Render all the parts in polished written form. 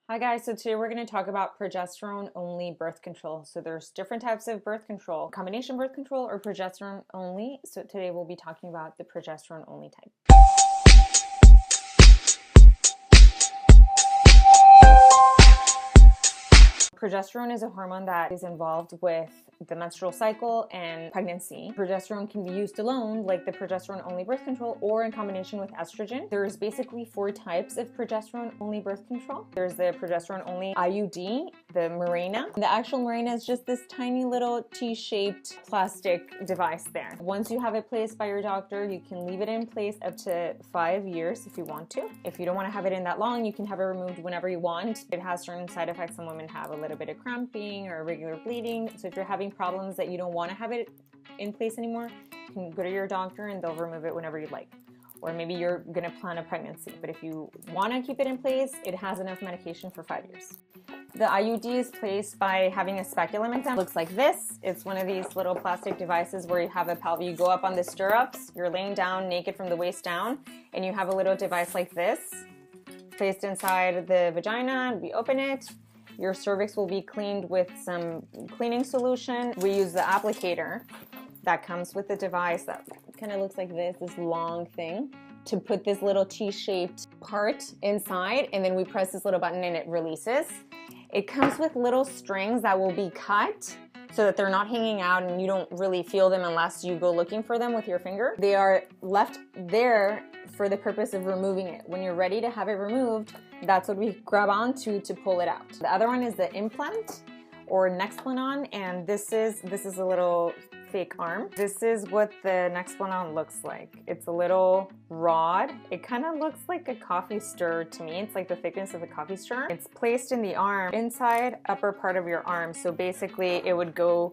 Hi guys, so today we're going to talk about progesterone only birth control. So there's different types of birth control, combination birth control or progesterone only. So today we'll be talking about the progesterone only type. Progesterone is a hormone that is involved with the menstrual cycle and pregnancy. Progesterone can be used alone, like the progesterone only birth control, or in combination with estrogen. There's basically 4 types of progesterone only birth control. There's the progesterone only IUD, the Mirena. The actual Mirena is just this tiny little T-shaped plastic device there. Once you have it placed by your doctor, you can leave it in place up to 5 years if you want to. If you don't want to have it in that long, you can have it removed whenever you want. It has certain side effects. Some women have a little bit of cramping or irregular bleeding. So if you're having problems that you don't want to have it in place anymore, you can go to your doctor and they'll remove it whenever you like. Or maybe you're going to plan a pregnancy, but if you want to keep it in place, it has enough medication for 5 years. The IUD is placed by having a speculum implant. It looks like this. It's one of these little plastic devices where you have a pelvis. You go up on the stirrups, you're laying down naked from the waist down, and you have a little device like this placed inside the vagina. We open it. Your cervix will be cleaned with some cleaning solution. We use the applicator that comes with the device that kind of looks like this long thing, to put this little T-shaped part inside, and then we press this little button and it releases. It comes with little strings that will be cut so that they're not hanging out and you don't really feel them unless you go looking for them with your finger. They are left there for the purpose of removing it. When you're ready to have it removed, that's what we grab onto to pull it out. The other one is the implant or Nexplanon, and this is a little fake arm. This is what the Nexplanon looks like. It's a little rod. It kind of looks like a coffee stirrer to me. It's like the thickness of a coffee stirrer. It's placed in the arm, inside upper part of your arm. So basically it would go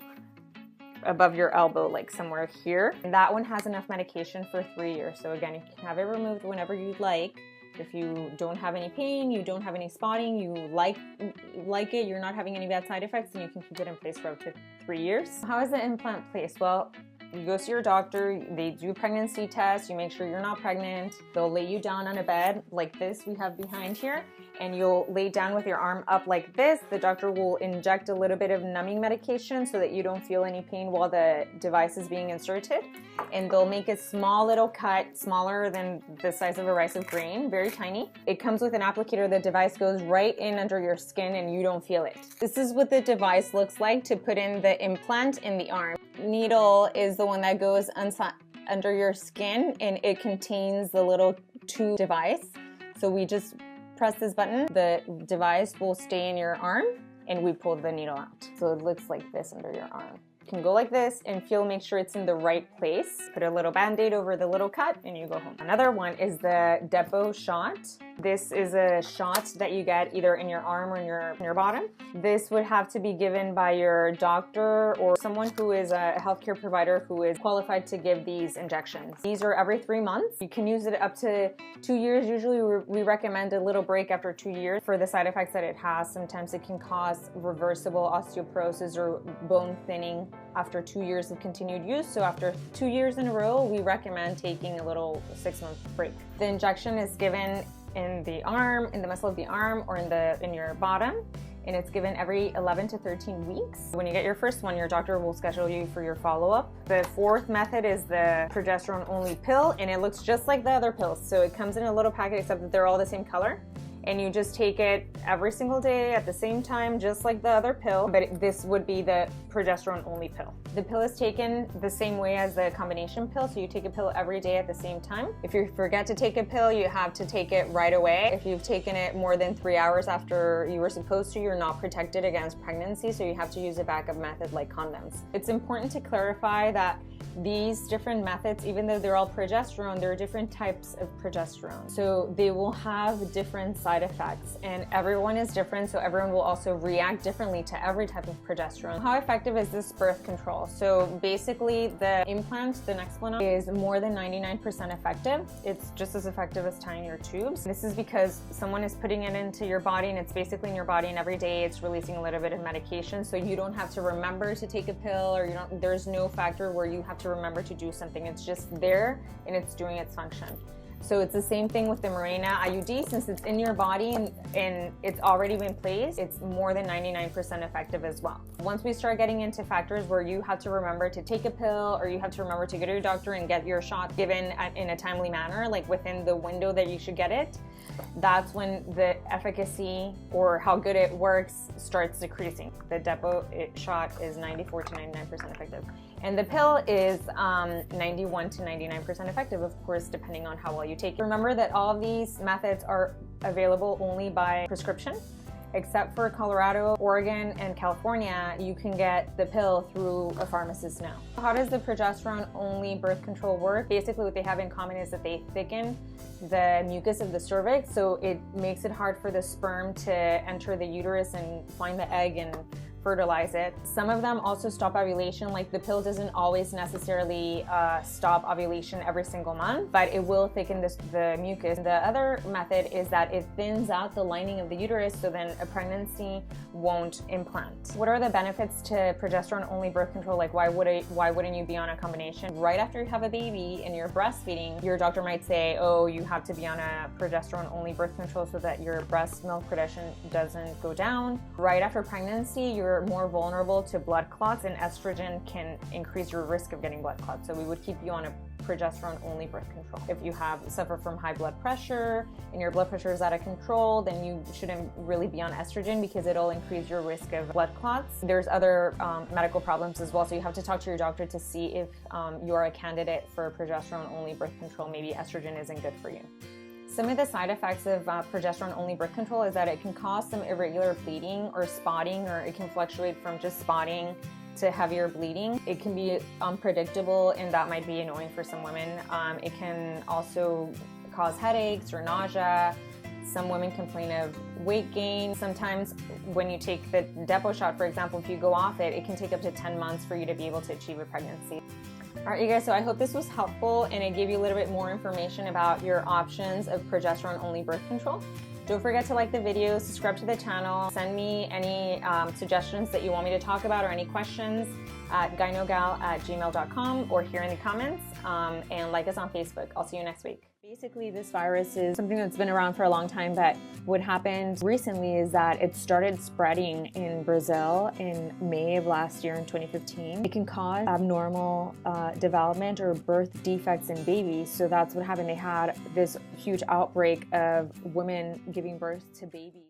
above your elbow, like somewhere here. And that one has enough medication for 3 years. So again, you can have it removed whenever you'd like. If you don't have any pain, you don't have any spotting, you like it, you're not having any bad side effects, then you can keep it in place for up to 3 years. How is the implant placed? Well, you go to your doctor, they do a pregnancy test, you make sure you're not pregnant. They'll lay you down on a bed like this we have behind here, and you'll lay down with your arm up like this. The doctor will inject a little bit of numbing medication so that you don't feel any pain while the device is being inserted. And they'll make a small little cut, smaller than the size of a rice of grain, very tiny. It comes with an applicator. The device goes right in under your skin and you don't feel it. This is what the device looks like to put in the implant in the arm. Needle is the one that goes under your skin, and it contains the little tube device. So we just press this button, the device will stay in your arm, and we pull the needle out. So it looks like this under your arm. You can go like this and make sure it's in the right place. Put a little band-aid over the little cut and you go home. Another one is the Depo shot. This is a shot that you get either in your arm or in your bottom. This would have to be given by your doctor or someone who is a healthcare provider who is qualified to give these injections. These are every 3 months. You can use it up to 2 years. Usually we recommend a little break after 2 years for the side effects that it has. Sometimes it can cause reversible osteoporosis or bone thinning after 2 years of continued use. So after 2 years in a row, we recommend taking a little 6-month break. The injection is given in the arm, in the muscle of the arm, or in your bottom, and it's given every 11 to 13 weeks. When you get your first one, your doctor will schedule you for your follow-up. The 4th method is the progesterone only pill, and it looks just like the other pills. So it comes in a little packet, except that they're all the same color. And you just take it every single day at the same time, just like the other pill, but this would be the progesterone only pill. The pill is taken the same way as the combination pill, so you take a pill every day at the same time. If you forget to take a pill, you have to take it right away. If you've taken it more than 3 hours after you were supposed to, you're not protected against pregnancy, so you have to use a backup method like condoms. It's important to clarify that these different methods, even though they're all progesterone, there are different types of progesterone. So they will have different side effects, and everyone is different, so everyone will also react differently to every type of progesterone. How effective is this birth control? So basically the implant, the Nexplanon, is more than 99% effective. It's just as effective as tying your tubes. This is because someone is putting it into your body, and it's basically in your body, and every day it's releasing a little bit of medication, so you don't have to remember to take a pill, or there's no factor where you have to remember to do something. It's just there and it's doing its function. So it's the same thing with the Mirena IUD. Since it's in your body and it's already been placed, it's more than 99% effective as well. Once we start getting into factors where you have to remember to take a pill, or you have to remember to go to your doctor and get your shot given in a timely manner, like within the window that you should get it, that's when the efficacy or how good it works starts decreasing. The Depo shot is 94 to 99% effective. And the pill is 91 to 99% effective, of course, depending on how well you take it. Remember that all of these methods are available only by prescription. Except for Colorado, Oregon, and California, you can get the pill through a pharmacist now. How does the progesterone-only birth control work? Basically, what they have in common is that they thicken the mucus of the cervix, so it makes it hard for the sperm to enter the uterus and find the egg and fertilize it. Some of them also stop ovulation. Like the pill doesn't always necessarily stop ovulation every single month, but it will thicken the mucus. The other method is that it thins out the lining of the uterus, so then a pregnancy won't implant. What are the benefits to progesterone-only birth control? Like why wouldn't you be on a combination? Right after you have a baby and you're breastfeeding, your doctor might say, oh, you have to be on a progesterone-only birth control so that your breast milk production doesn't go down. Right after pregnancy, you're more vulnerable to blood clots, and estrogen can increase your risk of getting blood clots. So we would keep you on a progesterone-only birth control. If you suffer from high blood pressure and your blood pressure is out of control, then you shouldn't really be on estrogen because it'll increase your risk of blood clots. There's other medical problems as well, so you have to talk to your doctor to see if you're a candidate for progesterone-only birth control. Maybe estrogen isn't good for you. Some of the side effects of progesterone-only birth control is that it can cause some irregular bleeding or spotting, or it can fluctuate from just spotting to heavier bleeding. It can be unpredictable, and that might be annoying for some women. It can also cause headaches or nausea. Some women complain of weight gain. Sometimes when you take the Depo shot, for example, if you go off it, it can take up to 10 months for you to be able to achieve a pregnancy. All right, you guys, so I hope this was helpful and it gave you a little bit more information about your options of progesterone-only birth control. Don't forget to like the video, subscribe to the channel, send me any suggestions that you want me to talk about or any questions at gynogal@gmail.com or here in the comments, and like us on Facebook. I'll see you next week. Basically, this virus is something that's been around for a long time, but what happened recently is that it started spreading in Brazil in May of last year in 2015. It can cause abnormal development or birth defects in babies, so that's what happened. They had this huge outbreak of women giving birth to babies.